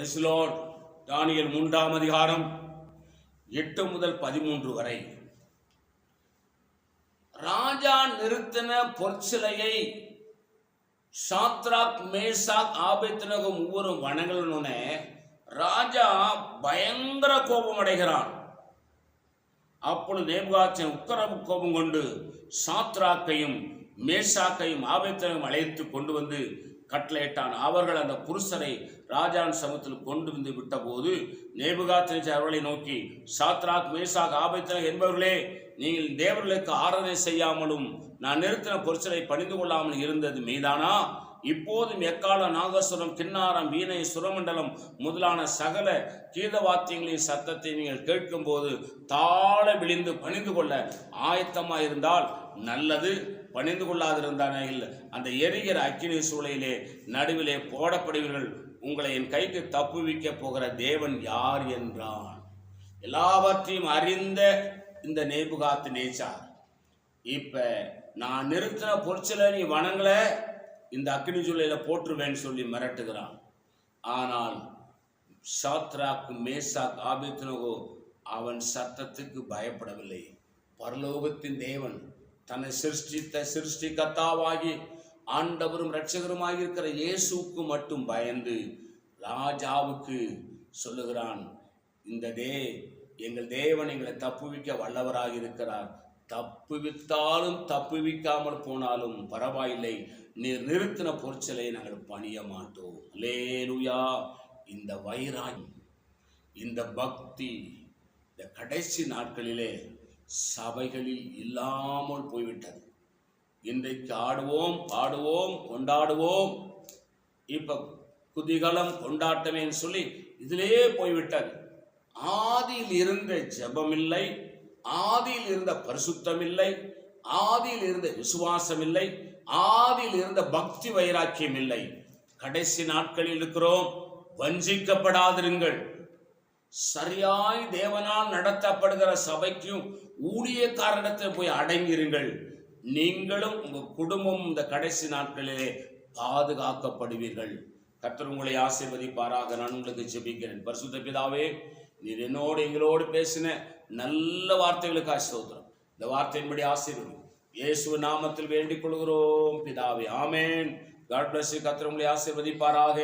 எஸ்லோட் தானியேல் 3ஆம் அதிகாரம் 8 முதல் 13 வரை. ராஜா நிறுத்தின பொற்சிலையை சாத்ராக் மேசாக் ஆபேத்நேகோ மூவரும் வணங்கலனே ராஜா பயங்கர கோபம் அடைகிறான். அப்பொழுது நேபுகாத்நேச்சார் உக்கிர கோபம் கொண்டு சாத்ராக்கையும் மேசாக்கையும் ஆபேத்நேகோவையும் அழைத்து கொண்டு வந்து கட்டளையிட்டான். அவர்கள் அந்த புருஷரை ராஜாவின் சமூகத்தில் கொண்டு வந்து விட்ட போது நேபுகாத்நேச்சார் அவர்களை நோக்கி, சாத்ராக் மேசாக் ஆபேத்நேகோ என்பவர்களே, நீங்கள் தேவர்களுக்கு ஆராதனை செய்யாமலும் நான் நிறுத்தின பொருட்களை பணிந்து கொள்ளாமல் இருந்தது மெய்தானா? இப்போதும் எக்கால, நாகசுரம், கின்னாரம், வீணை, சுரமண்டலம் முதலான சகல கீதவாத்தியங்களின் சத்தத்தை நீங்கள் கேட்கும் போது தாழ விழிந்து பணிந்து கொள்ள ஆயத்தமாயிருந்தால் நல்லது. பணிந்து கொள்ளாதிருந்தானே அந்த எரிகிற அக்கினி சூளையிலே நடுவிலே போடப்படுவீர்கள். உங்களை என் கைக்கு தப்புவிக்க போகிற தேவன் யார் என்றான். எல்லாவற்றையும் அறிந்த இந்த நேபுகாத்நேச்சார் இப்ப நான் நிறுத்தின பொருட்களை நீ வணங்கல, இந்த அக்கினி சூளையில போட்டுருவேன்னு சொல்லி மிரட்டுகிறான். ஆனால் சாத்ராக் மேசாக் ஆபேத்நேகோ அவன் சத்தத்துக்கு பயப்படவில்லை. பரலோகத்தின் தேவன் தன்னை சிருஷ்டிகர்த்தாவாகி ஆண்டவரும் இரட்சகருமாகி இருக்கிற இயேசுவுக்கு மட்டும் பயந்து ராஜாவுக்கு சொல்லுகிறான், எங்கள் தேவன் எங்களை தப்புவிக்க வல்லவராக இருக்கிறார். தப்புவித்தாலும் தப்புவிக்காமல் போனாலும் பரவாயில்லை, நீர் நிறுத்தின பொருட்களை நாங்கள் பணிய மாட்டோம். அல்லேலூயா. இந்த வைராகியம், இந்த பக்தி இந்த கடைசி நாட்களிலே சபைகளில் இல்லாமல் போய்விட்டது. இன்றைக்கு ஆடுவோம், பாடுவோம், கொண்டாடுவோம், இப்ப குதிகலம் கொண்டாட்டமேன்னு சொல்லி இதிலே போய்விட்டது. ஆதியில் இருந்த ஜெபம் இல்லை, ஆதியில் இருந்த பரிசுத்தம் இல்லை, ஆதியில் இருந்த விசுவாசம் இல்லை, ஆதியில் இருந்த பக்தி வைராக்கியம் இல்லை. கடைசி நாட்களில் இருக்கிறோம். வஞ்சிக்கப்படாதிருங்கள். சரியாய் தேவனால் நடத்தப்படுகிற சபைக்கும் ஊழியக்காரனிடத்தில் போய் அடங்கிருங்கள். நீங்களும் உங்க குடும்பம் இந்த கடைசி நாட்களிலே பாதுகாக்கப்படுவீர்கள். கர்த்தர் உங்களை ஆசீர்வதிப்பாராக. நான் உங்களுக்கு ஜெபிக்கிறேன். பரிசுத்த பிதாவே, நீர் என்னோடு எங்களோடு பேசின நல்ல வார்த்தைகளுக்கு ஸ்தோத்திரம். இந்த வார்த்தையின்படி ஆசீர்வதி இயேசு நாமத்தில் வேண்டிக் கொள்கிறோம் பிதாவே. ஆமேன். God bless you. கர்த்தர் உங்களை ஆசீர்வதிப்பாராக.